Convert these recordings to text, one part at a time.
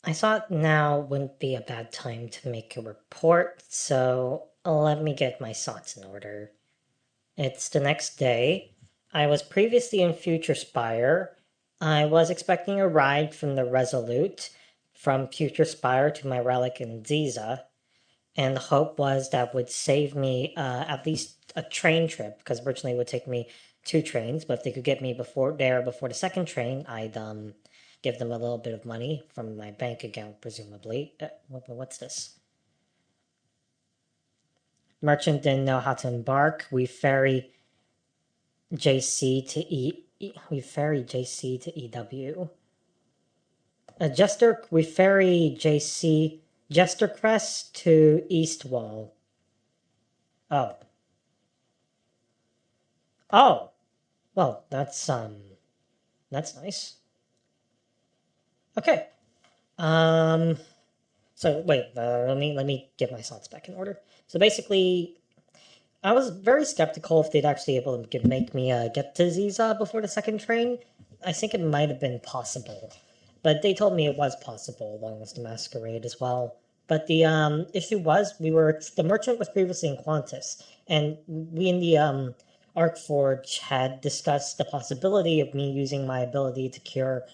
I thought now wouldn't be a bad time to make a report, so let me get my thoughts in order. It's the next day. I was previously in Future Spire. I was expecting a ride from the Resolute from Future Spire to my relic in Ziza, and the hope was that would save me at least a train trip, because originally it would take me two trains, but if they could get me before the second train, I'd give them a little bit of money from my bank account, presumably. What's this? Merchant didn't know how to embark. We ferry JC to EW. We ferry JC Jester Crest to East Wall. Oh. Oh. Well, that's nice. Okay. Um so wait, let me get my thoughts back in order. So basically, I was very skeptical if they'd actually able to make me get to Ziza before the second train. I think it might have been possible, but they told me it was possible along with the Masquerade as well. But the issue was the merchant was previously in Qantas, and we in the Arcforge had discussed the possibility of me using my ability to cure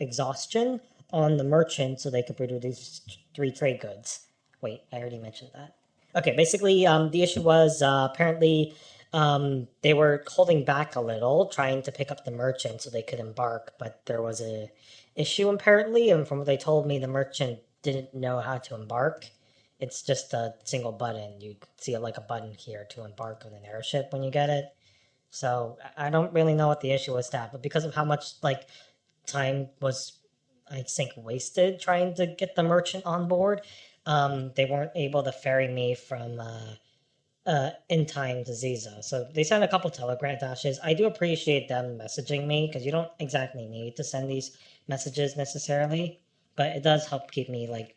exhaustion on the merchant so they could produce three trade goods. Wait, I already mentioned that. Okay, basically, the issue was apparently they were holding back a little, trying to pick up the merchant so they could embark, but there was a issue apparently, and from what they told me, the merchant didn't know how to embark. It's just a single button. You see like a button here to embark on an airship when you get it. So I don't really know what the issue was that, but because of how much like time was I think wasted trying to get the merchant on board, they weren't able to ferry me from in time to Ziza. So they sent a couple telegram dashes. I do appreciate them messaging me because you don't exactly need to send these messages necessarily, but it does help keep me like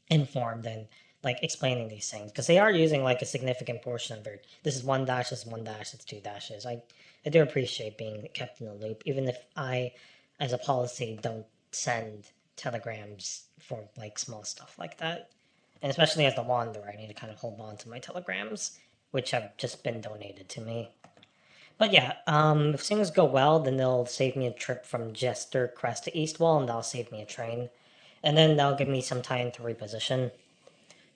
informed and like explaining these things because they are using like a significant portion of their. This is one dash, this is one dash, it's two dashes. I do appreciate being kept in the loop, even if I, as a policy, don't send telegrams for like small stuff like that. And especially as the wanderer, I need to kind of hold on to my telegrams, which have just been donated to me. But yeah, if things go well, then they'll save me a trip from Jester Crest to Eastwall, and that'll save me a train. And then that'll give me some time to reposition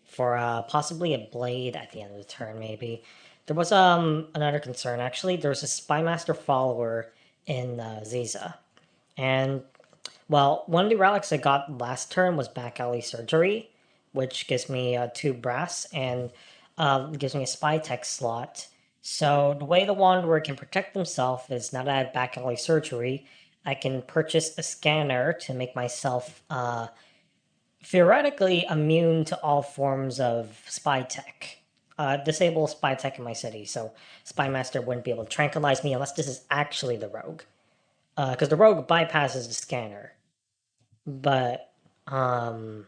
for possibly a blade at the end of the turn, maybe. There was another concern actually. There was a spymaster follower in Ziza, and well, one of the relics I got last turn was back alley surgery, which gives me two brass and gives me a spy tech slot. So the way the wanderer can protect himself is now that I have back alley surgery, I can purchase a scanner to make myself theoretically immune to all forms of spy tech. Disable spy tech in my city, so Spymaster wouldn't be able to tranquilize me unless this is actually the rogue. Because the rogue bypasses the scanner, but um,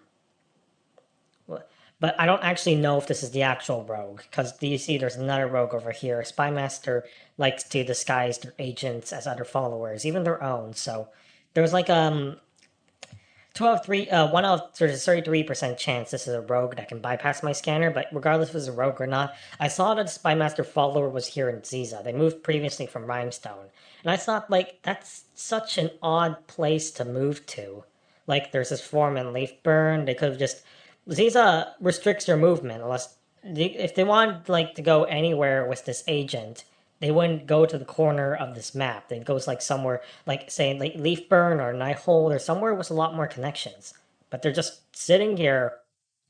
but I don't actually know if this is the actual rogue. Because do you see? There's another rogue over here. Spymaster likes to disguise their agents as other followers, even their own. So there's like 12 3 one out of there's a 33% chance this is a rogue that can bypass my scanner, but regardless if it's a rogue or not, I saw that the spymaster follower was here in Ziza. They moved previously from Rhymestone, and I thought like that's such an odd place to move to. Like there's this form in Leafburn. They could have just Ziza restricts your movement unless if they want like to go anywhere with this agent, they wouldn't go to the corner of this map. They'd go like somewhere, like say like Leafburn or Nighthold or somewhere with a lot more connections. But they're just sitting here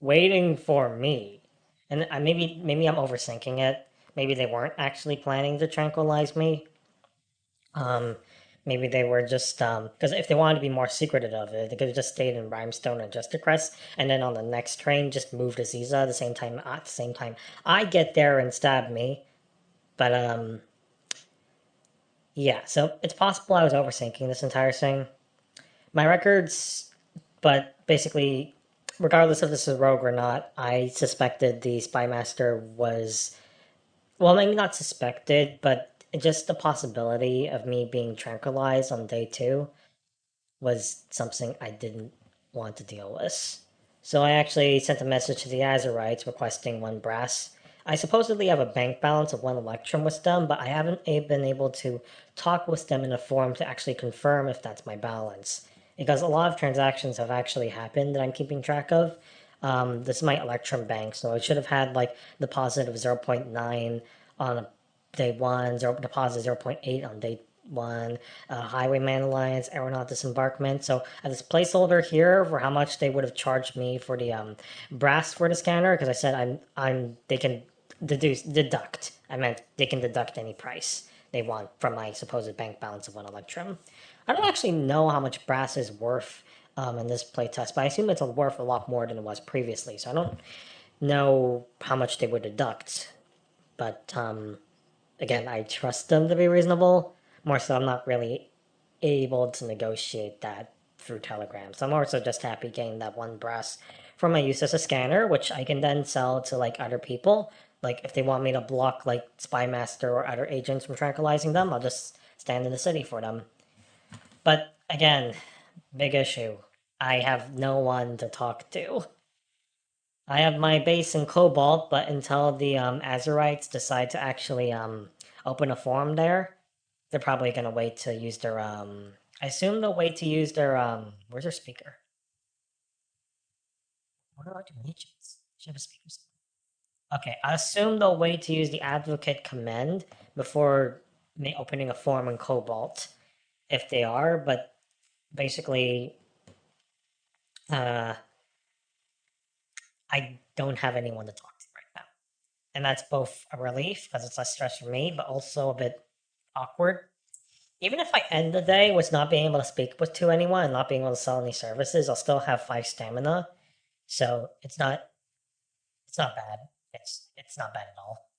waiting for me. And maybe I'm overthinking it. Maybe they weren't actually planning to tranquilize me. Um, maybe they were just because if they wanted to be more secretive of it, they could have just stayed in Rhymestone and Justercrest, and then on the next train just moved to Ziza at the same time. At the same time, I get there and stab me. But yeah, so it's possible I was overthinking this entire thing. My records, but basically, regardless if this is Rogue or not, I suspected the Spymaster was, well, maybe not suspected, but just the possibility of me being tranquilized on day two was something I didn't. want to deal with. So I actually sent a message to the Azurites requesting one brass. I supposedly have a bank balance of one electrum with them, but I haven't been able to talk with them in a forum to actually confirm if that's my balance. Because a lot of transactions have actually happened that I'm keeping track of. This is my electrum bank, so I should have had like deposit of zero point 0.9 on day one, deposit 0.8 on day one, Highwayman Alliance, Aeronaut Disembarkment. So I have this placeholder here for how much they would have charged me for the brass for the scanner, because I said they can deduct. I meant they can deduct any price they want from my supposed bank balance of one electrum. I don't actually know how much brass is worth in this playtest, but I assume it's worth a lot more than it was previously. So I don't know how much they would deduct, but again, I trust them to be reasonable. More so, I'm not really able to negotiate that through Telegram. So I'm also just happy getting that one brass for my use as a scanner, which I can then sell to like other people. Like if they want me to block like Spy Master or other agents from tranquilizing them, I'll just stand in the city for them. But again, big issue. I have no one to talk to. I have my base in Cobalt, but until the Azurites decide to actually open a forum there, they're probably gonna wait to use their I assume they'll wait to use their where's their speaker? What are their agents? Should have a speaker. Okay, I assume they'll wait to use the advocate command before opening a forum in Cobalt, if they are. But basically, uh, I don't have anyone to talk to right now, and that's both a relief because it's less stress for me, but also a bit awkward. Even if I end the day with not being able to speak with to anyone and not being able to sell any services, I'll still have 5 stamina. So it's not bad. It's not bad at all.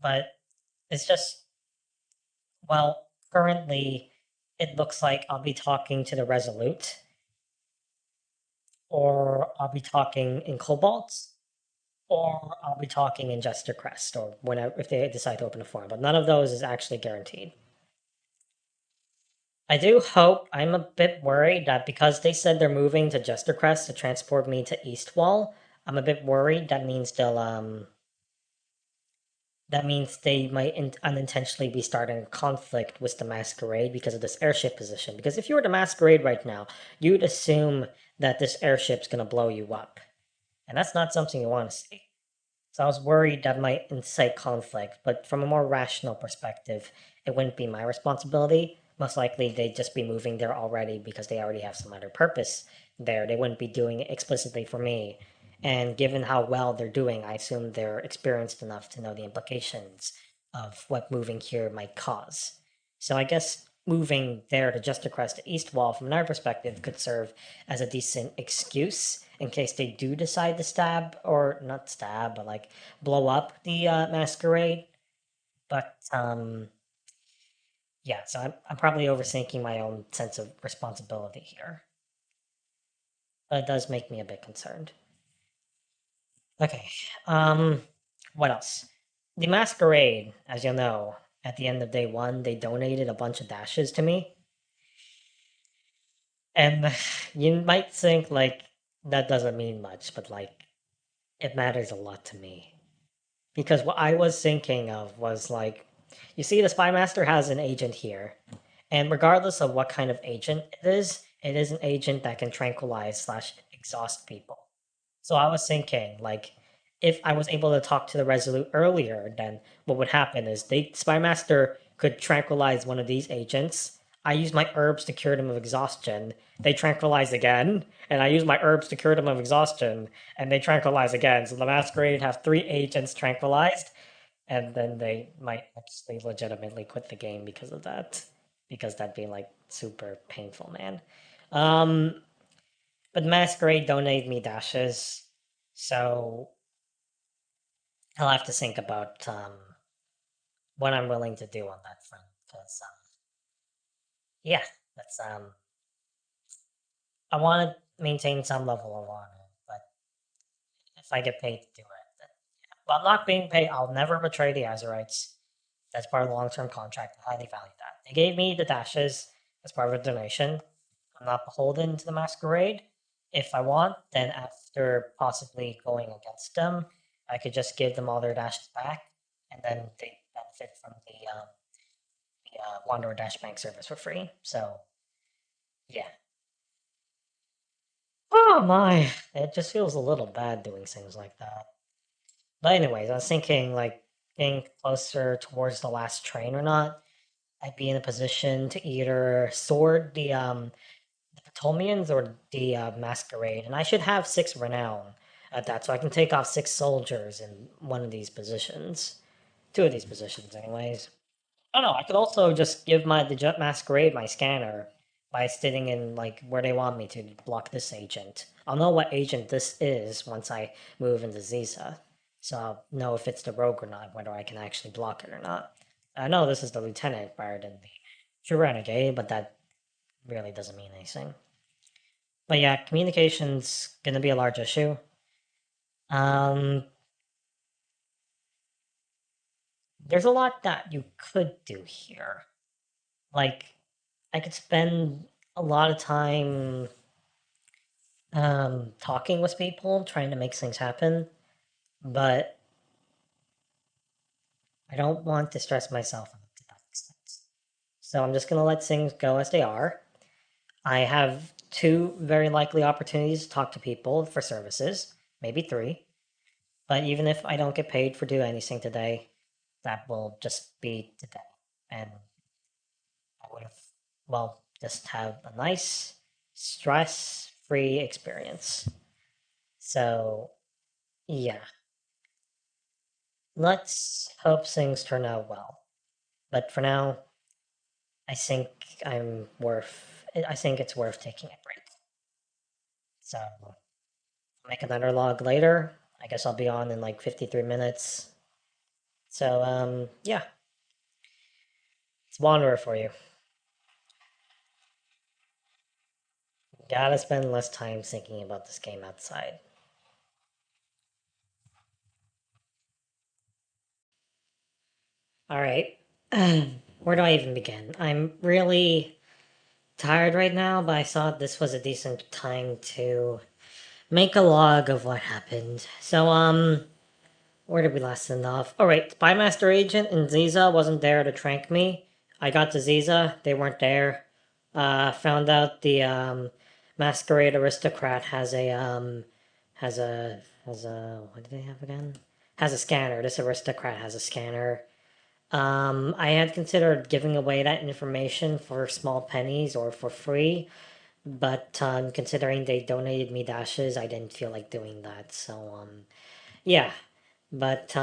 But it's just, well, currently it looks like I'll be talking to the Resolute, or I'll be talking in Cobalt, or I'll be talking in Jester Crest, or whenever if they decide to open a forum. But none of those is actually guaranteed. I do hope. I'm a bit worried that because they said they're moving to Jester Crest to transport me to Eastwall, I'm a bit worried that means they might unintentionally be starting a conflict with the Masquerade because of this airship position. Because if you were the Masquerade right now, you'd assume that this airship's gonna blow you up. And that's not something you want to see. So I was worried that might incite conflict, but from a more rational perspective, it wouldn't be my responsibility. Most likely they'd just be moving there already because they already have some other purpose there. They wouldn't be doing it explicitly for me. And given how well they're doing, I assume they're experienced enough to know the implications of what moving here might cause. So I guess moving there to just across the east wall from our perspective could serve as a decent excuse in case they do decide to stab, or not stab, but like blow up the masquerade. But yeah, so I'm probably overthinking my own sense of responsibility here. But it does make me a bit concerned. Okay, what else? The masquerade, as you'll know, at the end of day one, they donated a bunch of dashes to me. And you might think like that doesn't mean much, but like it matters a lot to me. Because what I was thinking of was like, you see, the Spy Master has an agent here, and regardless of what kind of agent it is an agent that can tranquilize slash exhaust people. So I was thinking, like, if I was able to talk to the Resolute earlier, then what would happen is Spy Master could tranquilize one of these agents. I use my herbs to cure them of exhaustion. They tranquilize again, and I use my herbs to cure them of exhaustion, and they tranquilize again. So the Masquerade have 3 agents tranquilized, and then they might actually legitimately quit the game because of that. Because that'd be like super painful, man. Um, but Masquerade donated me dashes, so I'll have to think about what I'm willing to do on that front. Because yeah, that's I want to maintain some level of honor, but if I get paid to do it, then yeah. While not being paid, I'll never betray the Azurites. That's part of the long-term contract. I highly value that. They gave me the dashes as part of a donation. I'm not beholden to the Masquerade, if I want, then after possibly going against them, I could just give them all their dashes back, and then they benefit from the Wanderer Dash Bank service for free. So yeah. Oh my, it just feels a little bad doing things like that. But anyways, I was thinking like getting closer towards the last train or not, I'd be in a position to either sword the Ptolemies or the Masquerade, and I should have 6 renown at that, so I can take off 6 soldiers in one of these positions, 2 of these positions, anyways. Oh no, I could also just give my the Masquerade my scanner by sitting in like where they want me to block this agent. I'll know what agent this is once I move into Ziza, so I'll know if it's the rogue or not, whether I can actually block it or not. I know this is the lieutenant rather than the true renegade, but that really doesn't mean anything. But yeah, communication's gonna be a large issue. Um, there's a lot that you could do here. Like, I could spend a lot of time talking with people, trying to make things happen, but I don't want to stress myself out to that extent. So I'm just gonna let things go as they are. I have 2 very likely opportunities to talk to people for services, maybe 3. But even if I don't get paid for doing anything today, that will just be today. And I would have, well, just have a nice, stress free experience. So, yeah, let's hope things turn out well. But for now, I think I think it's worth taking a break. So, I'll make another log later. I guess I'll be on in like 53 minutes. So, yeah, it's Wanderer for you. Gotta spend less time thinking about this game outside. Alright. Where do I even begin? I'm really tired right now, but I thought this was a decent time to make a log of what happened. So, where did we last end off? Alright, Spymaster Agent and Ziza wasn't there to trank me. I got to Ziza, they weren't there. Found out the, Masquerade Aristocrat what do they have again? Has a scanner. This aristocrat has a scanner. I had considered giving away that information for small pennies or for free, but considering they donated me dashes, I didn't feel like doing that. So, yeah. But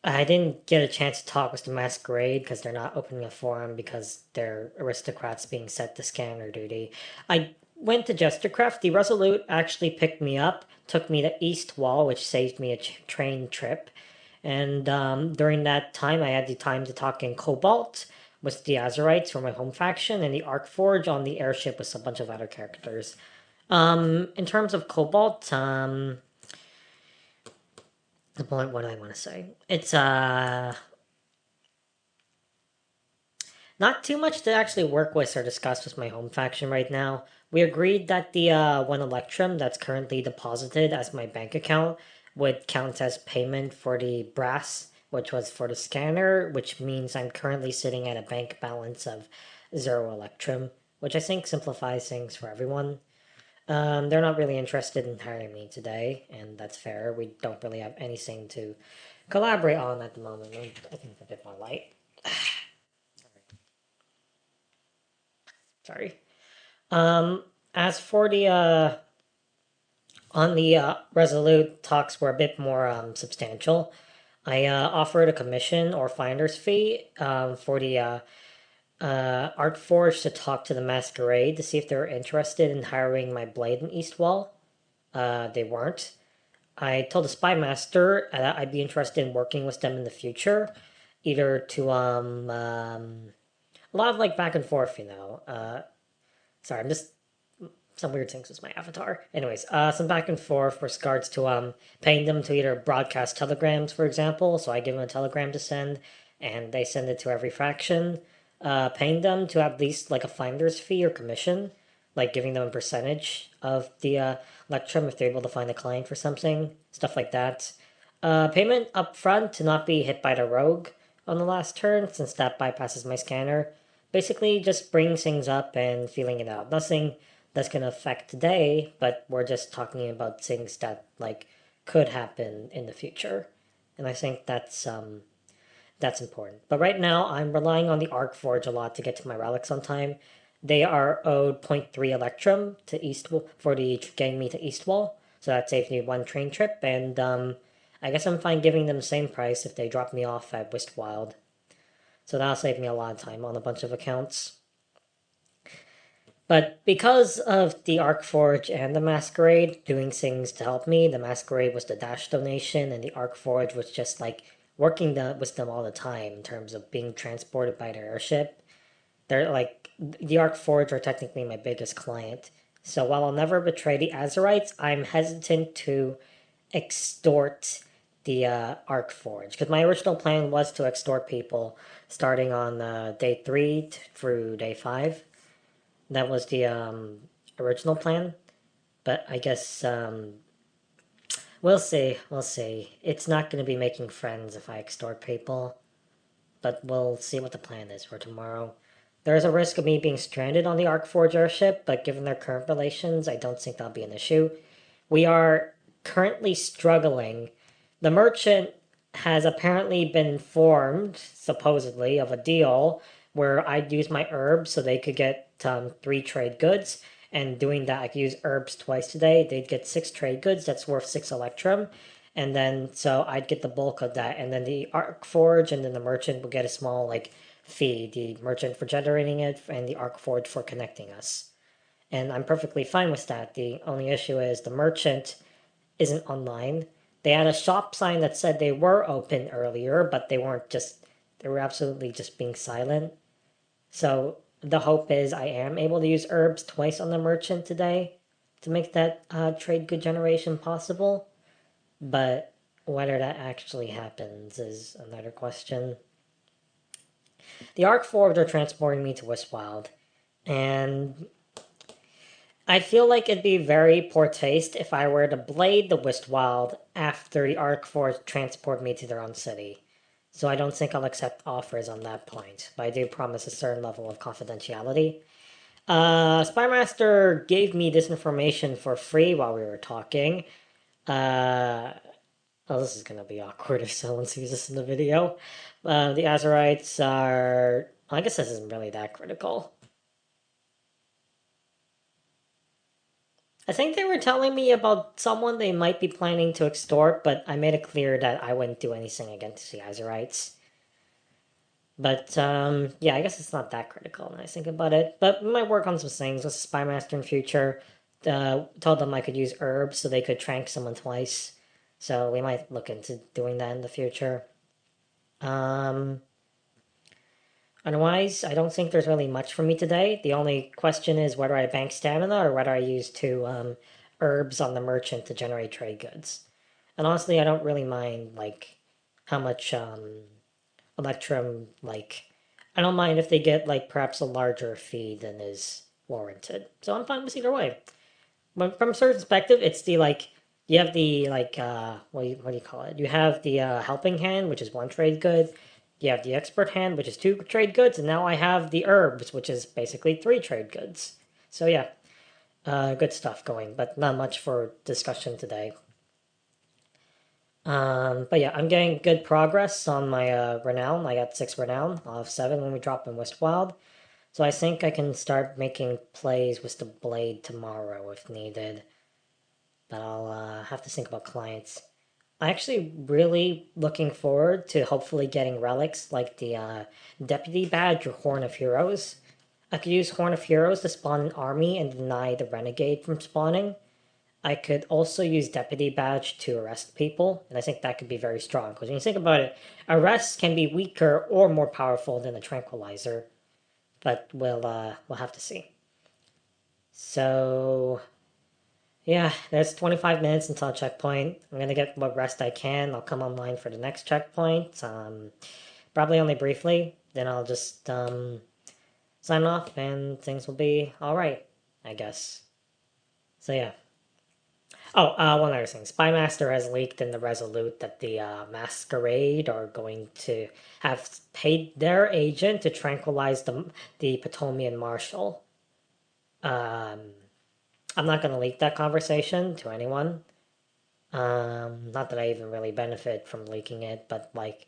I didn't get a chance to talk with the Masquerade because they're not opening a forum because they're aristocrats being set to scanner duty. I went to Jestercraft. The Resolute actually picked me up, took me to East Wall, which saved me a train trip. And during that time, I had the time to talk in Cobalt with the Azurites from my home faction, and the Arcforge on the airship with a bunch of other characters. In terms of Cobalt, what do I want to say? It's not too much to actually work with or discuss with my home faction right now. We agreed that the one Electrum that's currently deposited as my bank account would count as payment for the brass, which was for the scanner, which means I'm currently sitting at a bank balance of 0 Electrum, which I think simplifies things for everyone. They're not really interested in hiring me today, and that's fair. We don't really have anything to collaborate on at the moment. I think it's a bit more light. Sorry. As for the on the Resolute, talks were a bit more substantial. I offered a commission or finder's fee for the Art Forge to talk to the Masquerade to see if they were interested in hiring my blade in Eastwall. They weren't. I told the Spy Master that I'd be interested in working with them in the future, either to a lot of like back and forth, you know. Sorry, I'm just some weird things with my avatar. Anyways, some back and forth with regards to paying them to either broadcast telegrams, for example. So I give them a telegram to send, and they send it to every faction. Paying them to at least like a finder's fee or commission, like giving them a percentage of the Electrum if they're able to find a client for something, stuff like that. Payment up front to not be hit by the rogue on the last turn, since that bypasses my scanner. Basically, just bringing things up and feeling it out. Nothing that's gonna affect today, but we're just talking about things that like could happen in the future, and I think that's important. But right now, I'm relying on the Arc Forge a lot to get to my relics on time. They are owed zero point 0.3 Electrum to East for the getting me to Eastwall, so that saves me one train trip. And I guess I'm fine giving them the same price if they drop me off at Wistwild. So that'll save me a lot of time on a bunch of accounts. But because of the Arc Forge and the Masquerade doing things to help me, the Masquerade was the dash donation, and the Arc Forge was just like working with them all the time in terms of being transported by their airship. They're like the Arc Forge are technically my biggest client. So while I'll never betray the Azurites, I'm hesitant to extort the Arc Forge because my original plan was to extort people starting on day 3 through day 5. That was the original plan, but I guess we'll see. We'll see. It's not going to be making friends if I extort people, but we'll see what the plan is for tomorrow. There is a risk of me being stranded on the Arcforge airship, but given their current relations, I don't think that'll be an issue. We are currently struggling. The merchant has apparently been informed, supposedly, of a deal where I'd use my herbs so they could get 3 trade goods. And doing that, I could use herbs twice today. They'd get 6 trade goods. That's worth 6 Electrum. And then, so I'd get the bulk of that. And then the Arc Forge and then the merchant will get a small, like, fee. The merchant for generating it and the Arc Forge for connecting us. And I'm perfectly fine with that. The only issue is the merchant isn't online. They had a shop sign that said they were open earlier, but they weren't just, they were absolutely just being silent. So the hope is I am able to use herbs twice on the merchant today to make that trade good generation possible. But whether that actually happens is another question. The Arc Forge are transporting me to Wistwild, and I feel like it'd be very poor taste if I were to blade the Wistwild after the Arc Forge transport me to their own city. So I don't think I'll accept offers on that point, but I do promise a certain level of confidentiality. Spymaster gave me this information for free while we were talking. Oh, this is going to be awkward if someone sees this in the video. The Azurites are... I guess this isn't really that critical. I think they were telling me about someone they might be planning to extort, but I made it clear that I wouldn't do anything against the Azurites. But, yeah, I guess it's not that critical when I think about it. But we might work on some things with the Spymaster in future. Told them I could use herbs so they could trank someone twice. So we might look into doing that in the future. Otherwise, I don't think there's really much for me today. The only question is whether I bank stamina or whether I use 2 herbs on the merchant to generate trade goods. And honestly, I don't really mind, like, how much Electrum, like, I don't mind if they get, like, perhaps a larger fee than is warranted. So I'm fine with either way. But from a certain perspective, it's the, like, you have the, like, what do you call it? You have the helping hand, which is 1 trade good. You have the expert hand, which is 2 trade goods. And now I have the herbs, which is basically 3 trade goods. So yeah, good stuff going, but not much for discussion today. But yeah, I'm getting good progress on my renown. I got 6 renown. I'll have 7 when we drop in Wistwild. So I think I can start making plays with the blade tomorrow if needed. But I'll have to think about clients. I'm actually really looking forward to hopefully getting relics like the Deputy Badge or Horn of Heroes. I could use Horn of Heroes to spawn an army and deny the Renegade from spawning. I could also use Deputy Badge to arrest people, and I think that could be very strong. Because when you think about it, arrests can be weaker or more powerful than a Tranquilizer. But we'll have to see. So... yeah, there's 25 minutes until checkpoint. I'm gonna get what rest I can. I'll come online for the next checkpoint. Probably only briefly. Then I'll just sign off and things will be alright. I guess. So yeah. Oh, one other thing. Spymaster has leaked in the Resolute that the Masquerade are going to have paid their agent to tranquilize the Potomian Marshal. Um, I'm not going to leak that conversation to anyone. Not that I even really benefit from leaking it, but like,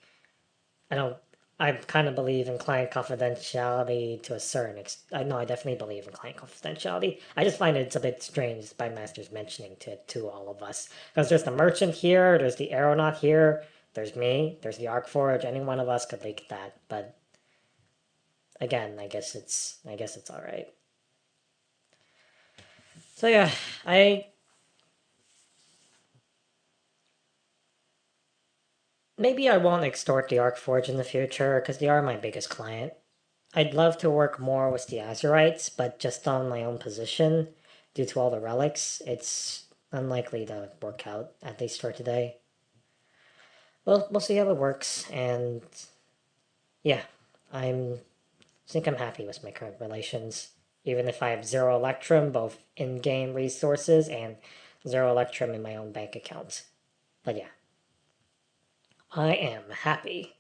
I don't. I kind of believe in client confidentiality to a certain extent. I know I definitely believe in client confidentiality. I just find it's a bit strange by Masters mentioning to all of us because there's the merchant here, there's the aeronaut here, there's me, there's the Arcforge. Any one of us could leak that, but again, I guess it's all right. So yeah, I maybe I won't extort the Arcforge in the future because they are my biggest client. I'd love to work more with the Azurites, but just on my own position, due to all the relics, it's unlikely to work out, at least for today. Well, we'll see how it works, and yeah, I think I'm happy with my current relations. Even if I have zero Electrum, both in-game resources and zero Electrum in my own bank account. But yeah, I am happy.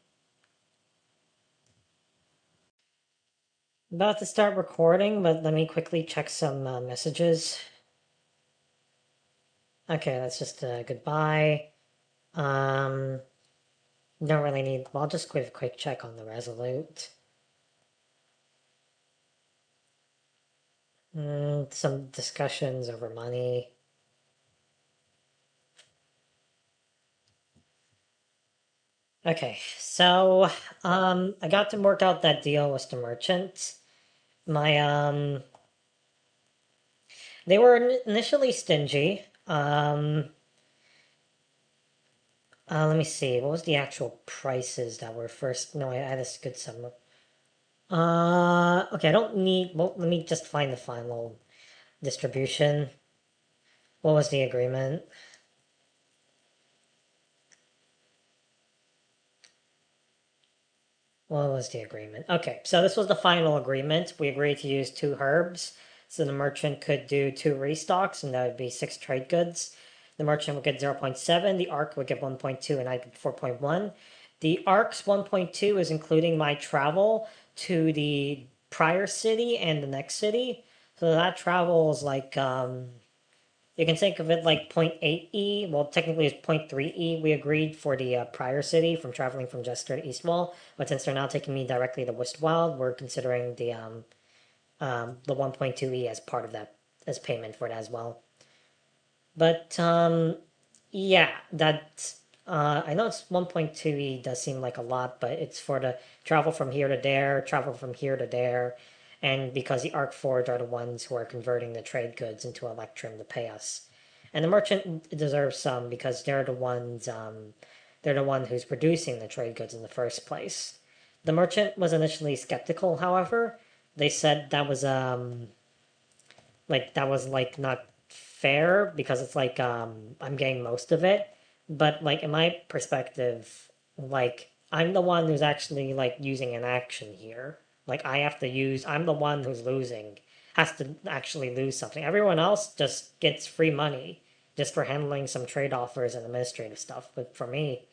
About to start recording, but let me quickly check some messages. Okay, that's just a goodbye. Um, don't really need. Well, I'll just give a quick check on the Resolute. Some discussions over money. Okay, so I got to work out that deal with the merchant. My they were initially stingy. Let me see. What was the actual prices that were first? No, I had this good sum. Okay, I don't need. Well, let me just find the final distribution. What was the agreement? What was the agreement? Okay, so this was the final agreement. We agreed to use two herbs, so the merchant could do two restocks, and that would be six trade goods. The merchant would get 0.7, the ARC would get 1.2, and I get 4.1. The ARC's 1.2 is including my travel to the prior city and the next city. So that travel is like you can think of it like zero point 0.8 E. Well, technically it's zero point 0.3 E. We agreed for the prior city from traveling from Jester to Eastwall, but since they're now taking me directly to Westwild, we're considering the 1.2 E as part of that as payment for it as well. But yeah, that I know it's 1.2 E does seem like a lot, but it's for the travel from here to there, travel from here to there, and because the Arc Forge are the ones who are converting the trade goods into Electrum to pay us. And the merchant deserves some because they're the one who's producing the trade goods in the first place. The merchant was initially skeptical, however. They said that was not fair because it's like I'm getting most of it, but like in my perspective, like I'm the one who's actually like using an action here. Like I have to use. I'm the one who's losing. Has to actually lose something. Everyone else just gets free money just for handling some trade offers and administrative stuff. But for me,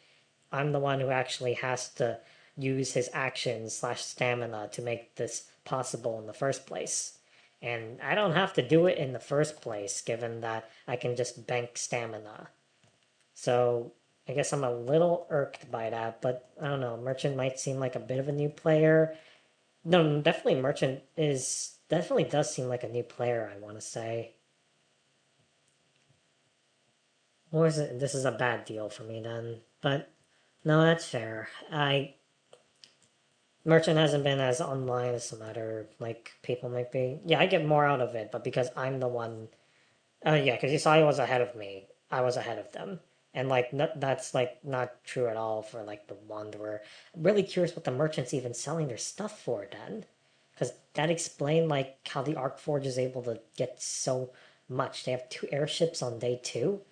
I'm the one who actually has to use his actions slash stamina to make this possible in the first place. And I don't have to do it in the first place, given that I can just bank stamina. So I guess I'm a little irked by that, but I don't know. Merchant might seem like a bit of a new player. No, definitely Merchant is definitely does seem like a new player, I want to say. Or is it this is a bad deal for me then? But no, that's fair. I Merchant hasn't been as online as some other like people might be. Yeah, I get more out of it, but because I'm the one. Yeah, because you saw he was ahead of me. I was ahead of them, and like that's like not true at all for like the Wanderer. I'm really curious what the merchants even selling their stuff for then, because that explained like how the Arcforge is able to get so much. They have two airships on day two.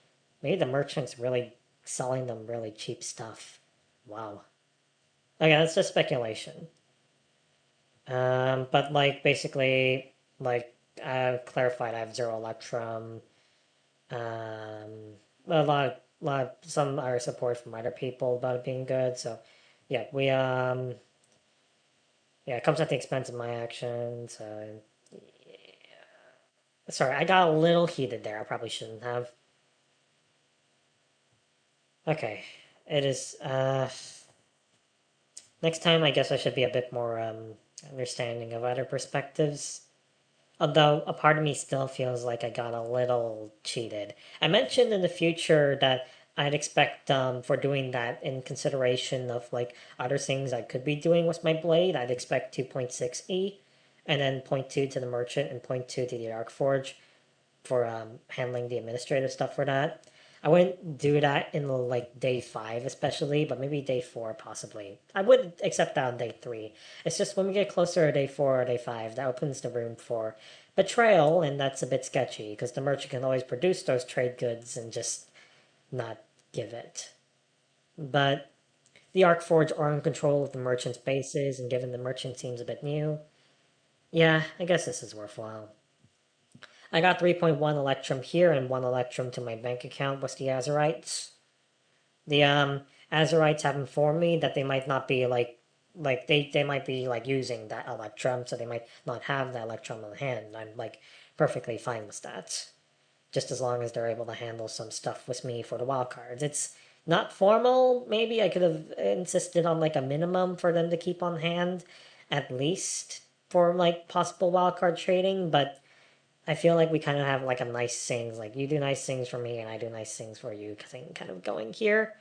Maybe the merchants really selling them really cheap stuff. Wow. Okay, that's just speculation. But like basically, like clarified I have zero Electrum. A some are support from other people about it being good. So, yeah, yeah, it comes at the expense of my actions. Sorry, I got a little heated there. I probably shouldn't have. Okay, it is. Next time, I guess I should be a bit more understanding of other perspectives. Although a part of me still feels like I got a little cheated. I mentioned in the future that I'd expect for doing that in consideration of like other things I could be doing with my blade. I'd expect 2.6E and then point 0.2 to the merchant and point 0.2 to the Arc Forge for handling the administrative stuff for that. I wouldn't do that in like day 5 especially, but maybe day 4 possibly. I would accept that on day 3. It's just when we get closer to day 4 or day 5 that opens the room for betrayal, and that's a bit sketchy because the merchant can always produce those trade goods and just not give it. But the Arcforge are in control of the merchant's bases, and given the merchant seems a bit new, yeah, I guess this is worthwhile. I got 3.1 Electrum here and 1 Electrum to my bank account with the Azerites. The Azerites have informed me that they might not be they might be like using that Electrum, so they might not have that Electrum on hand. I'm like perfectly fine with that. Just as long as they're able to handle some stuff with me for the wild cards. It's not formal. Maybe I could have insisted on like a minimum for them to keep on hand, at least for like possible wild card trading, but I feel like we kind of have like a nice things, like you do nice things for me and I do nice things for you thing kind of going here.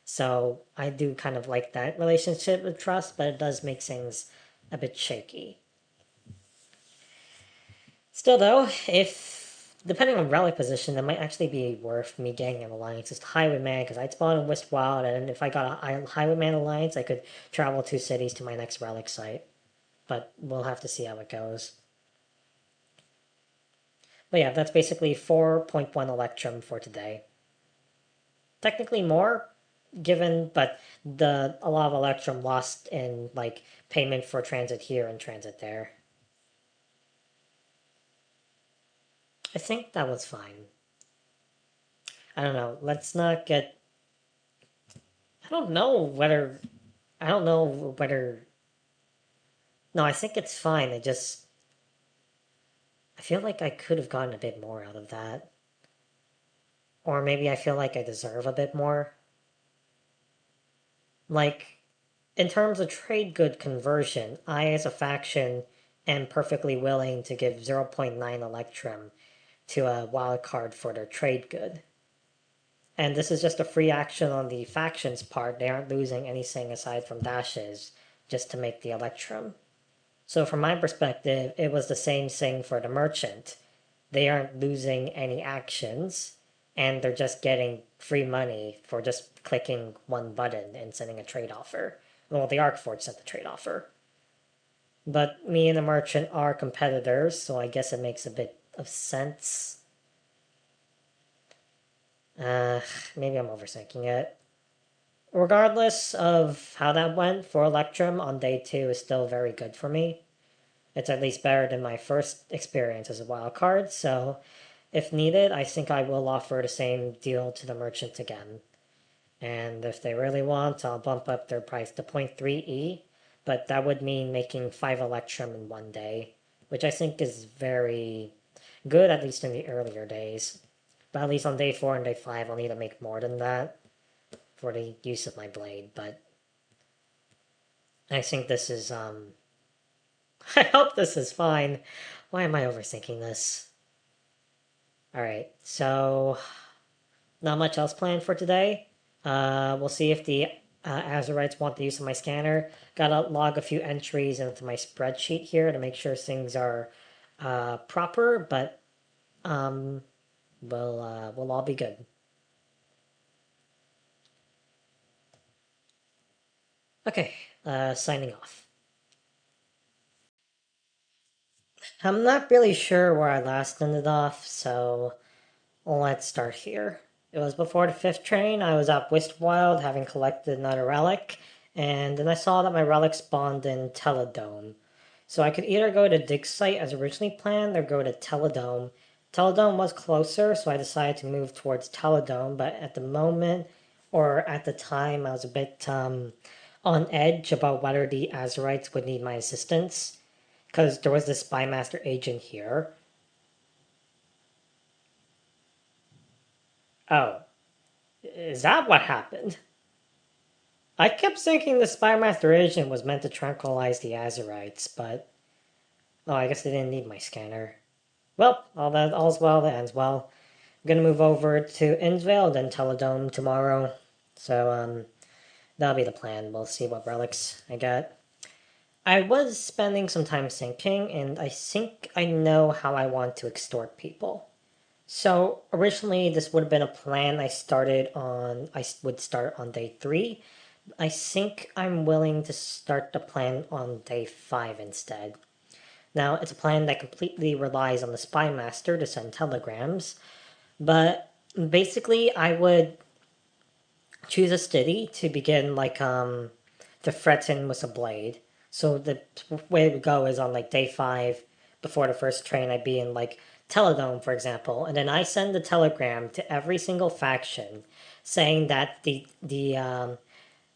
So I do kind of like that relationship with trust, but it does make things a bit shaky. Still though, if depending on relic position, that might actually be worth me getting an alliance as Highwayman because I'd spawn in Westwild, and if I got a Highwayman alliance, I could travel 2 cities to my next relic site. But we'll have to see how it goes. But yeah, that's basically 4.1 Electrum for today. Technically more, given, but a lot of Electrum lost in like payment for transit here and transit there. I think that was fine. I don't know. Let's not get. I don't know whether. I don't know whether. No, I think it's fine. I just. I feel like I could have gotten a bit more out of that. Or maybe I feel like I deserve a bit more. Like, in terms of trade good conversion, I as a faction am perfectly willing to give zero point 0.9 Electrum to a wild card for their trade good. And this is just a free action on the faction's part. They aren't losing anything aside from dashes just to make the Electrum. So from my perspective, it was the same thing for the merchant. They aren't losing any actions, and they're just getting free money for just clicking one button and sending a trade offer. Well, the Arcforge sent the trade offer. But me and the merchant are competitors, so I guess it makes a bit of sense. Uh, Maybe I'm overthinking it. Regardless of how that went, for Electrum on day 2 is still very good for me. It's at least better than my first experience as a wild card, so if needed, I think I will offer the same deal to the merchant again. And if they really want, I'll bump up their price to 0.3E, but that would mean making 5 Electrum in one day, which I think is very good, at least in the earlier days. But at least on day 4 and day 5, I'll need to make more than that for the use of my blade, but I think this is, I hope this is fine. Why am I overthinking this? Alright, so not much else planned for today. We'll see if the Azerites want the use of my scanner. Gotta log a few entries into my spreadsheet here to make sure things are proper, but we'll all be good. Okay, signing off. I'm not really sure where I last ended off, so let's start here. It was before the 5th train. I was at Wistwild having collected another relic, and then I saw that my relic spawned in Teledome. So I could either go to Dig Site as originally planned or go to Teledome. Teledome was closer, so I decided to move towards Teledome, but at the moment, or at the time, I was a bit on edge about whether the Azurites would need my assistance, because there was this Spymaster agent here. Oh, is that what happened? I kept thinking the Spymaster agent was meant to tranquilize the Azurites, but... Oh, I guess they didn't need my scanner. Well, all's well that ends well. I'm gonna move over to Innsvale, then Teledome tomorrow. So, that'll be the plan. We'll see what relics I get. I was spending some time thinking, and I think I know how I want to extort people. So originally, this would have been a plan I would start on day 3. I think I'm willing to start the plan on day 5 instead. Now, it's a plan that completely relies on the Spy Master to send telegrams, but basically, I would choose a city to begin, to threaten with a blade. So the way it would go is on, day 5, before the first train, I'd be in, Teledome, for example, and then I send a telegram to every single faction saying that the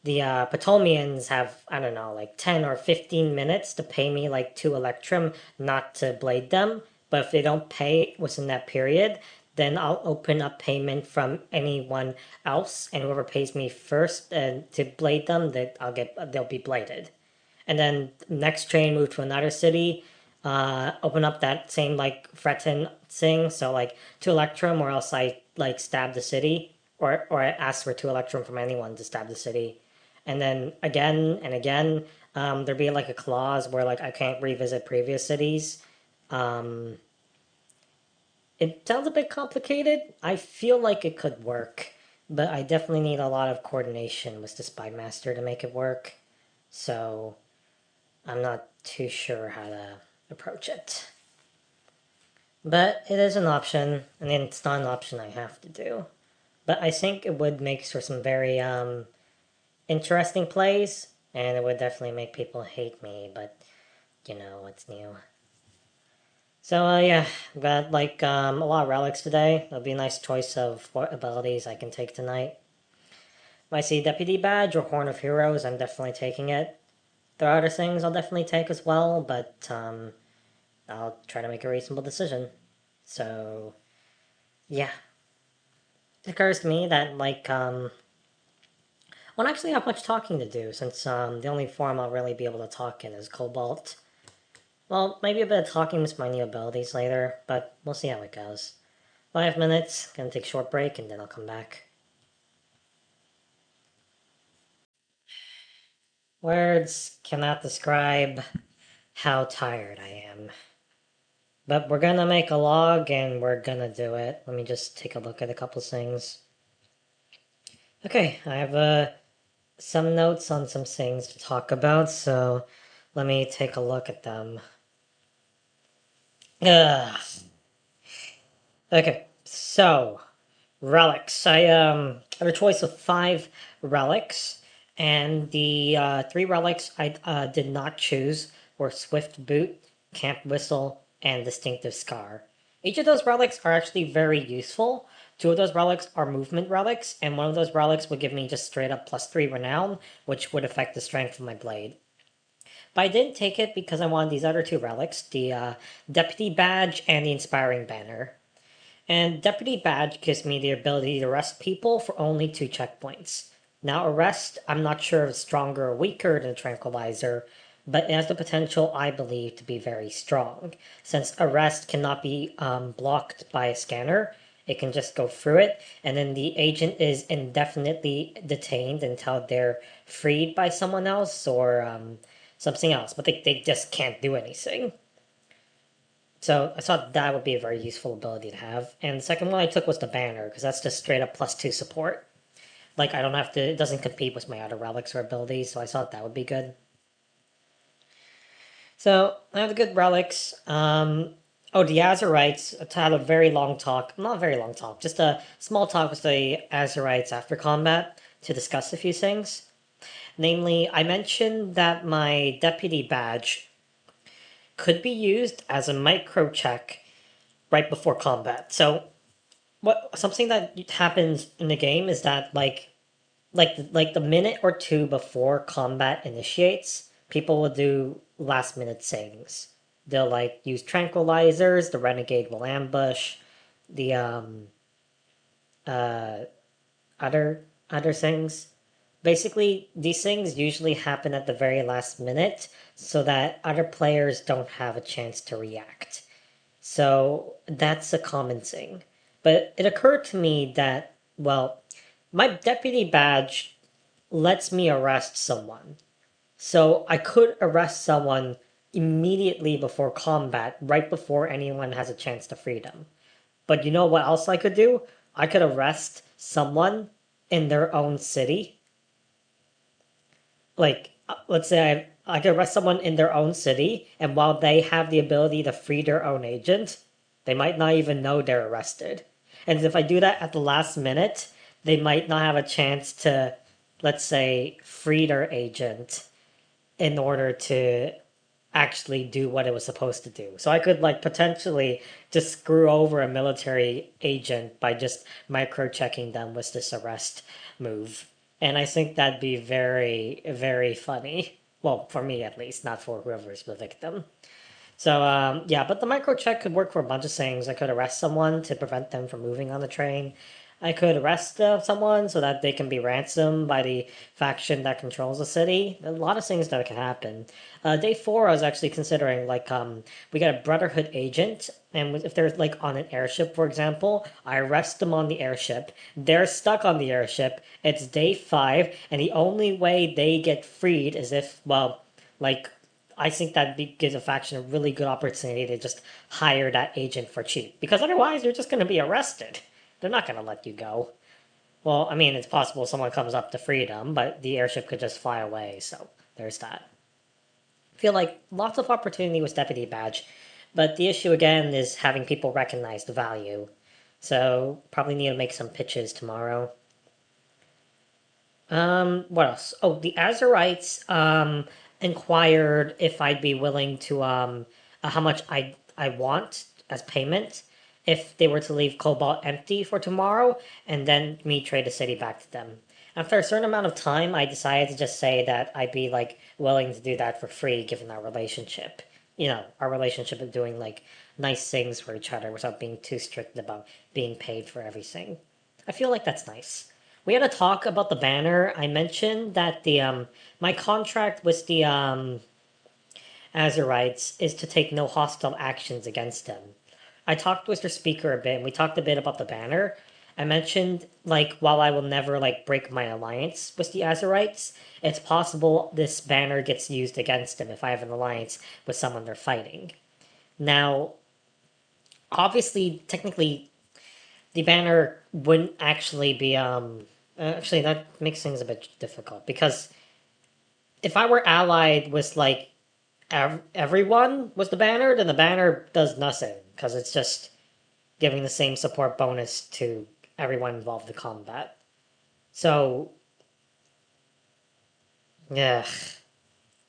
Ptolemies have, I don't know, 10 or 15 minutes to pay me 2 Electrum not to blade them. But if they don't pay within that period, then I'll open up payment from anyone else, and whoever pays me first to blade them, they'll be bladed. And then next train move to another city, open up that same threaten thing, so 2 Electrum, or else I stab the city, or I ask for 2 Electrum from anyone to stab the city. And then again and again, there'd be a clause where I can't revisit previous cities. It sounds a bit complicated. I feel like it could work, but I definitely need a lot of coordination with the Spy Master to make it work. So I'm not too sure how to approach it. But it is an option, and it's not an option I have to do. But I think it would make for some very interesting plays, and it would definitely make people hate me, but what's new. So yeah, got a lot of relics today. It'll be a nice choice of what abilities I can take tonight. If I see Deputy Badge or Horn of Heroes, I'm definitely taking it. There are other things I'll definitely take as well, but I'll try to make a reasonable decision. So yeah. It occurs to me that I won't actually have much talking to do, since the only form I'll really be able to talk in is Cobalt. Well, maybe a bit of talking with my new abilities later, but we'll see how it goes. 5 minutes, gonna take a short break, and then I'll come back. Words cannot describe how tired I am. But we're gonna make a log, and we're gonna do it. Let me just take a look at a couple things. Okay, I have some notes on some things to talk about, so let me take a look at them. Ugh. Okay, so relics. I have a choice of 5 relics, and the 3 relics I did not choose were Swift Boot, Camp Whistle, and Distinctive Scar. Each of those relics are actually very useful. 2 of those relics are movement relics, and 1 of those relics would give me just straight up +3 renown, which would affect the strength of my blade. But I didn't take it because I wanted these other 2 relics, the Deputy Badge and the Inspiring Banner. And Deputy Badge gives me the ability to arrest people for only 2 checkpoints. Now, arrest, I'm not sure if it's stronger or weaker than Tranquilizer, but it has the potential, I believe, to be very strong. Since arrest cannot be blocked by a scanner, it can just go through it, and then the agent is indefinitely detained until they're freed by someone else or something else, but they just can't do anything. So I thought that would be a very useful ability to have. And the second one I took was the Banner, because that's just straight up +2 support. I don't have to, it doesn't compete with my other relics or abilities, so I thought that would be good. So I have the good relics. The Azurites had a very long talk. Not a very long talk, just a small talk with the Azurites after combat to discuss a few things. Namely, I mentioned that my Deputy Badge could be used as a micro check right before combat. So what something that happens in the game is that like the minute or two before combat initiates, people will do last minute things. They'll like use tranquilizers, the renegade will ambush, the uh other other things. Basically, these things usually happen at the very last minute so that other players don't have a chance to react. So that's a common thing. But it occurred to me that, well, my deputy badge lets me arrest someone. So I could arrest someone immediately before combat, right before anyone has a chance to free them. But you know what else I could do? I could arrest someone in their own city. Like, let's say I could arrest someone in their own city, and while they have the ability to free their own agent, they might not even know they're arrested. And if I do that at the last minute, they might not have a chance to, let's say, free their agent in order to actually do what it was supposed to do. So I could like potentially just screw over a military agent by just micro checking them with this arrest move. And I think that'd be very, very funny. Well, for me at least, not for whoever's the victim. So yeah, but the micro check could work for a bunch of things. I could arrest someone to prevent them from moving on the train. I could arrest someone so that they can be ransomed by the faction that controls the city. A lot of things that can happen. Day four, I was actually considering like we got a Brotherhood agent, and if they're like on an airship, for example, I arrest them on the airship. They're stuck on the airship. It's day five, and the only way they get freed is if like I think that gives a faction a really good opportunity to just hire that agent for cheap. Because otherwise, you're just going to be arrested. They're not going to let you go. Well, I mean, it's possible someone comes up to freedom, but the airship could just fly away, so there's that. I feel like lots of opportunity with Deputy Badge, but the issue again is having people recognize the value. So, probably need to make some pitches tomorrow. What else? Oh, the Azurites inquired if I'd be willing to how much I want as payment if they were to leave Cobalt empty for tomorrow, and then me trade the city back to them. After a certain amount of time, I decided to just say that I'd be like willing to do that for free, given our relationship. You know, our relationship of doing like nice things for each other without being too strict about being paid for everything. I feel like that's nice. We had a talk about the banner. I mentioned that the my contract with the Azurites is to take no hostile actions against them. I talked with their speaker a bit, and we talked a bit about the banner. I mentioned like while I will never like break my alliance with the Azurites, it's possible this banner gets used against them if I have an alliance with someone they're fighting. Now, obviously, technically, the banner wouldn't actually be actually that makes things a bit difficult because if I were allied with like everyone with the banner, then the banner does nothing because it's just giving the same support bonus to everyone involved in combat. So yeah,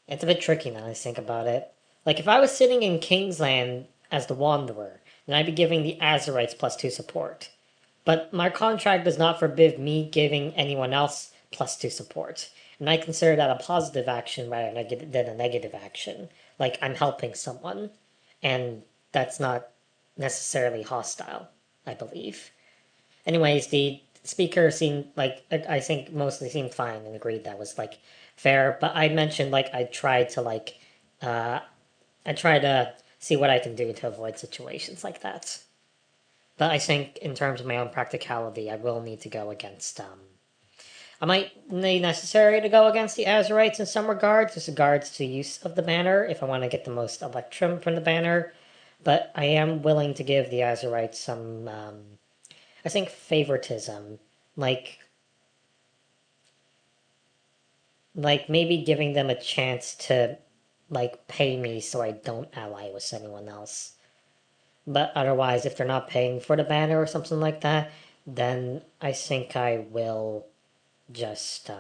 it's a bit tricky now I think about it. Like if I was sitting in Kingsland as the Wanderer, then I'd be giving the Azurites +2 support. But my contract does not forbid me giving anyone else +2 support. And I consider that a positive action rather than a negative action. Like I'm helping someone, and that's not necessarily hostile, I believe. Anyways, the speaker seemed like I think mostly seemed fine and agreed that was like fair. But I mentioned like uh, I try to see what I can do to avoid situations like that. But I think in terms of my own practicality, I will need to go against. I might need necessary to go against the Azurites in some regards, with regards to use of the banner, if I want to get the most electrum from the banner. But I am willing to give the Azurites some, I think, favoritism, like like maybe giving them a chance to like pay me so I don't ally with anyone else. But otherwise, if they're not paying for the banner or something like that, then I think I will just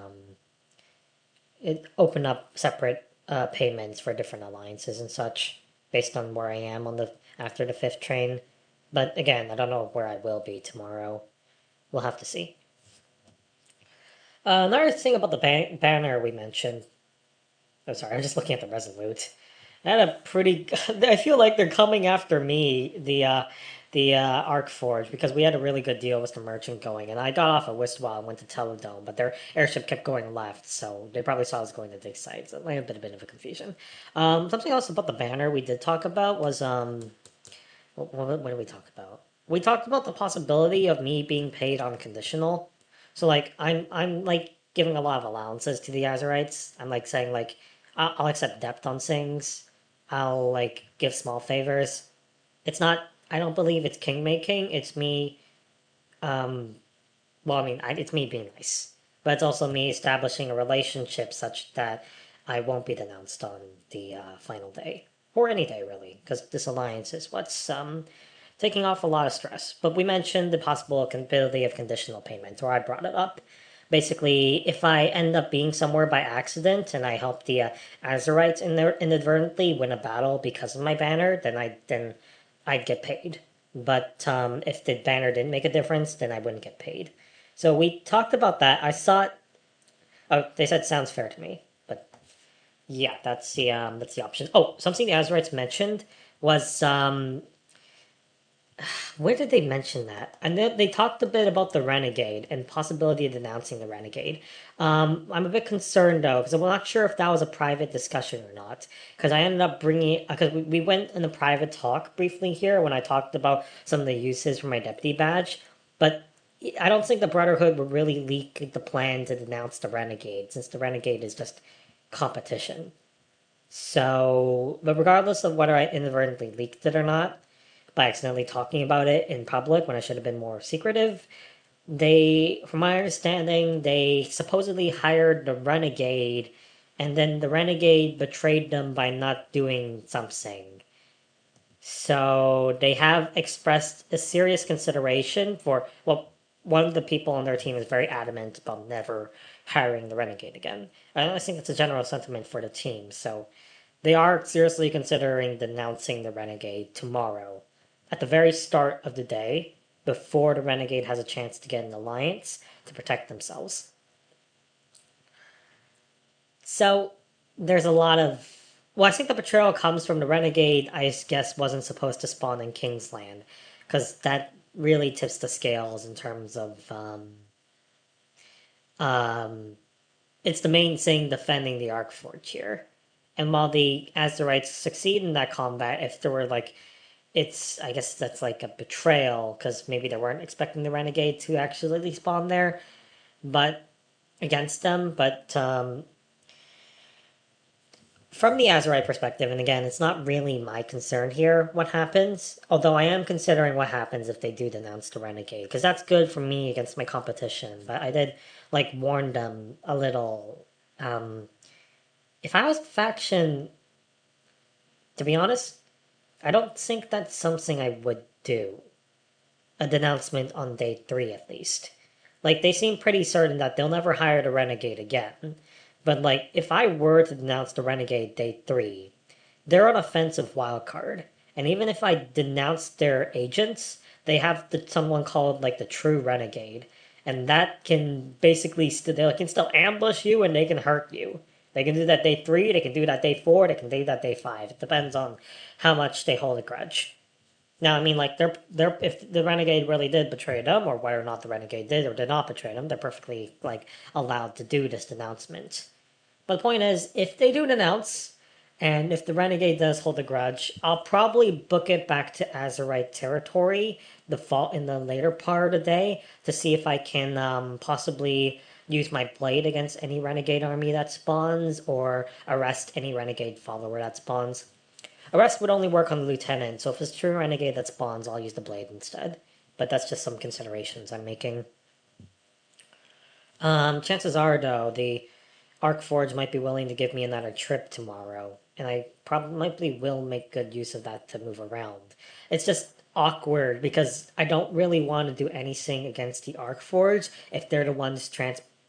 open up separate payments for different alliances and such. based on where I am on the after the fifth train. But again, I don't know where I will be tomorrow. We'll have to see. Another thing about the banner we mentioned. Oh, sorry, I'm just looking at the Resolute. I had a pretty. I feel like they're coming after me, the Arc Forge, because we had a really good deal with the merchant going, and I got off at Wistwall and went to Teledome, but their airship kept going left, so they probably saw us going to dig sites. It might have been a bit of a confusion. Something else about the banner we did talk about was what did we talk about? We talked about the possibility of me being paid on conditional. So like I'm like giving a lot of allowances to the Azerites. I'm like saying like I'll accept depth on things. I'll like give small favors. It's not. I don't believe it's king making. It's me. Um, well, I mean, it's me being nice, but it's also me establishing a relationship such that I won't be denounced on the final day or any day really, because this alliance is what's taking off a lot of stress. But we mentioned the possibility of conditional payment, or I brought it up. Basically, if I end up being somewhere by accident and I help the Azerites inadvertently win a battle because of my banner, then I'd get paid. But if the banner didn't make a difference, then I wouldn't get paid. So we talked about that. I thought, oh, they said sounds fair to me, but yeah, that's the option. Oh, something the Azerites mentioned was where did they mention that? And they talked a bit about the Renegade and possibility of denouncing the Renegade. I'm a bit concerned though because I'm not sure if that was a private discussion or not. Because I ended up bringing because we went in a private talk briefly here when I talked about some of the uses for my deputy badge, but I don't think the Brotherhood would really leak the plan to denounce the Renegade since the Renegade is just competition. So, but regardless of whether I inadvertently leaked it or not, by accidentally talking about it in public when I should have been more secretive. From my understanding, they supposedly hired the Renegade, and then the Renegade betrayed them by not doing something. So they have expressed a serious consideration for, well, one of the people on their team is very adamant about never hiring the Renegade again. I think that's a general sentiment for the team, so they are seriously considering denouncing the Renegade tomorrow at the very start of the day before the Renegade has a chance to get an alliance to protect themselves. So there's a lot of. Well, I think the betrayal comes from the Renegade, I guess, wasn't supposed to spawn in Kingsland, because that really tips the scales in terms of. It's the main thing defending the Arcforge here. And while the Azerites succeed in that combat, if there were like I guess that's like a betrayal because maybe they weren't expecting the Renegade to actually spawn there, but against them. But from the Azerite perspective, and again, it's not really my concern here what happens. Although I am considering what happens if they do denounce the Renegade because that's good for me against my competition. But I did like warn them a little. If I was faction, to be honest, I don't think that's something I would do. A denouncement on day 3 at least. Like, they seem pretty certain that they'll never hire the Renegade again. But, like, if I were to denounce the Renegade day 3, they're an offensive wildcard. And even if I denounce their agents, they have someone called, like, the true Renegade. And that can basically, they can still ambush you and they can hurt you. They can do that day 3, they can do that day 4, they can do that day 5. It depends on how much they hold a grudge. Now, I mean, like, they're if the Renegade really did betray them, or whether or not the Renegade did or did not betray them, they're perfectly, like, allowed to do this denouncement. But the point is, if they do denounce, and if the Renegade does hold a grudge, I'll probably book it back to Azerite territory in the later part of the day to see if I can possibly use my blade against any Renegade army that spawns, or arrest any Renegade follower that spawns. Arrest would only work on the Lieutenant, so if it's true Renegade that spawns, I'll use the blade instead. But that's just some considerations I'm making. Chances are, though, the Arcforge might be willing to give me another trip tomorrow, and I probably will make good use of that to move around. It's just awkward because I don't really want to do anything against the Arcforge if they're the ones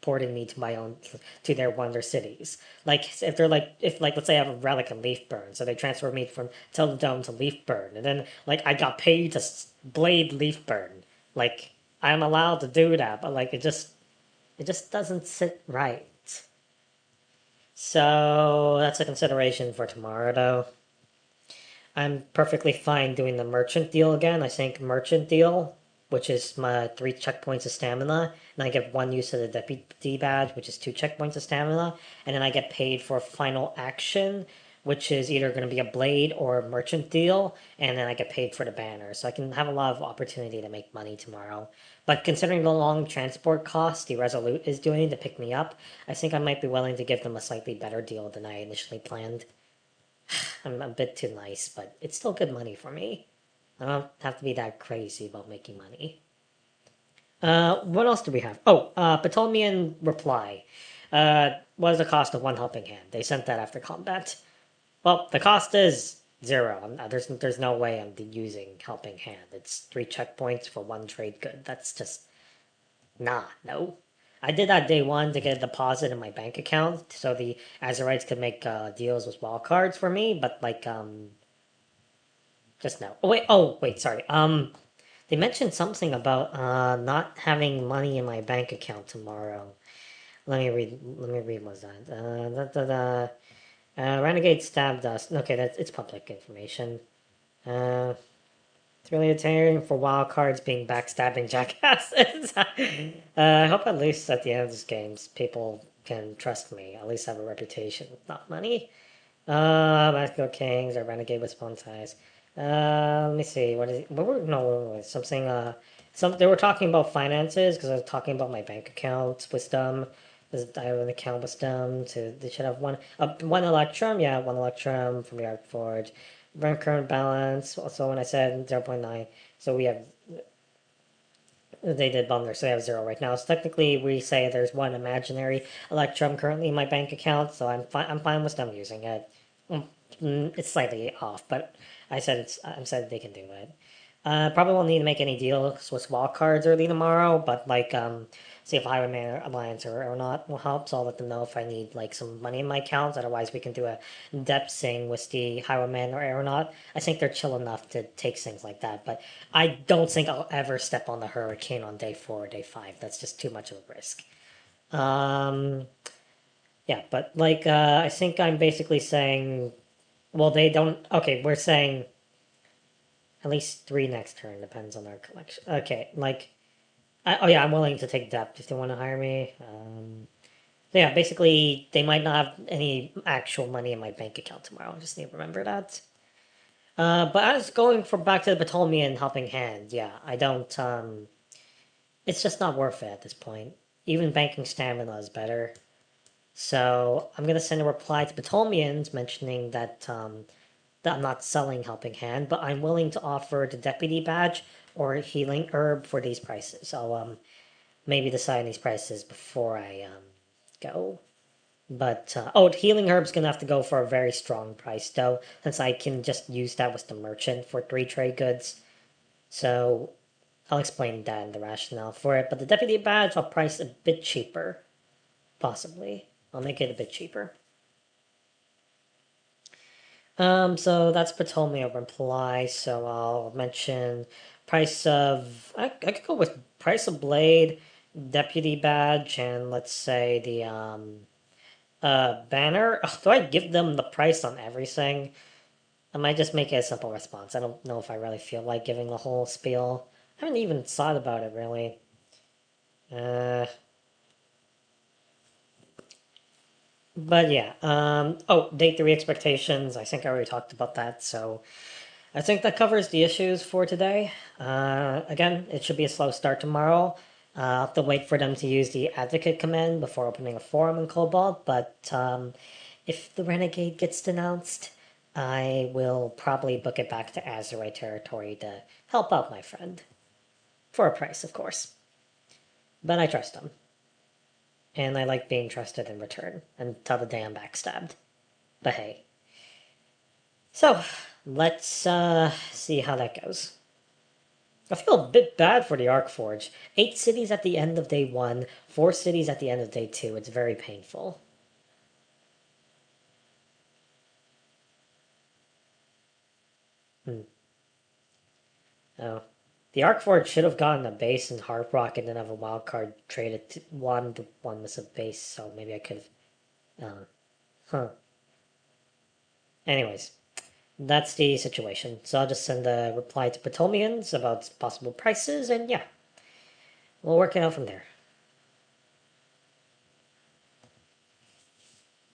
transporting me to my own to their one of their cities. Like if they're like if like let's say I have a relic in Leafburn, so they transfer me from Teledome to Leafburn, and then like I got paid to blade Leafburn. Like I'm allowed to do that, but like it just doesn't sit right. So that's a consideration for tomorrow, though. I'm perfectly fine doing the merchant deal again. I think merchant deal, which is my 3 checkpoints of stamina, and I get 1 use of the deputy badge, which is 2 checkpoints of stamina, and then I get paid for final action, which is either going to be a blade or a merchant deal, and then I get paid for the banner. So I can have a lot of opportunity to make money tomorrow. But considering the long transport cost the Resolute is doing to pick me up, I think I might be willing to give them a slightly better deal than I initially planned. I'm a bit too nice, but it's still good money for me. I don't have to be that crazy about making money. What else do we have? Oh, Ptolemaean reply. What is the cost of 1 helping hand? They sent that after combat. Well, the cost is 0. There's no way I'm using helping hand. It's 3 checkpoints for 1 trade good. That's just no. I did that day 1 to get a deposit in my bank account, so the Azurites could make deals with wild cards for me. But like just no. Oh wait, sorry. They mentioned something about not having money in my bank account tomorrow. Let me read what's that. Renegade stabbed us. Okay, it's public information. It's really tiring for wild cards being backstabbing jackasses. I hope at least at the end of this game, people can trust me. At least have a reputation, not money. Masculine Kings or Renegade with spawn size. Let me see. What is it? Something. They were talking about finances because I was talking about my bank account wisdom. I have an account wisdom. They should have one Electrum. Yeah, 1 Electrum from the Arc Forge. Run current balance. Also, when I said 0.9, so we have. They did bump there, so they have 0 right now. So technically, we say there's 1 imaginary Electrum currently in my bank account, so I'm fine. I'm fine with them using it. It's slightly off, but I said they can do it. Probably won't need to make any deals with wild cards early tomorrow, but like see if Highwayman Alliance or not will help. So I'll let them know if I need like some money in my account. Otherwise, we can do a depth sing with the Highwayman or Aeronaut. I think they're chill enough to take things like that, but I don't think I'll ever step on the Hurricane on day 4 or day 5. That's just too much of a risk. Yeah, but like I think I'm basically saying, well, they don't. Okay, we're saying at least 3 next turn. Depends on our collection. Okay, like, oh yeah, I'm willing to take depth if they want to hire me. So yeah, basically, they might not have any actual money in my bank account tomorrow. I just need to remember that. But as going for back to the Ptolemaean helping hand, yeah, I don't. It's just not worth it at this point. Even banking stamina is better. So I'm gonna send a reply to Ptolemaeans mentioning that that I'm not selling Helping Hand, but I'm willing to offer the Deputy Badge or Healing Herb for these prices. I'll maybe decide these prices before I go. But the Healing Herb's gonna have to go for a very strong price though, since I can just use that with the merchant for 3 trade goods. So I'll explain that and the rationale for it. But the Deputy Badge I'll price a bit cheaper, possibly. I'll make it a bit cheaper. So that's Ptolemy reply. So I'll mention price of. I could go with price of blade, deputy badge, and let's say the banner. Do I give them the price on everything? I might just make it a simple response. I don't know if I really feel like giving the whole spiel. I haven't even thought about it really. But yeah. Day 3 expectations. I think I already talked about that. So I think that covers the issues for today. Again, it should be a slow start tomorrow. I'll have to wait for them to use the advocate command before opening a forum in Cobalt. But if the Renegade gets denounced, I will probably book it back to Azurite territory to help out my friend. For a price, of course. But I trust him. And I like being trusted in return until the day I'm backstabbed. But hey. So, let's see how that goes. I feel a bit bad for the Arcforge. 8 cities at the end of day 1, 4 cities at the end of day 2. It's very painful. Hmm. Oh. The Arcforge should have gotten a base in Harp Rock and then have a wild card traded to one to one with a base, so maybe I could have. Huh. Anyways, that's the situation. So I'll just send a reply to Potomians about possible prices, and yeah, we'll work it out from there.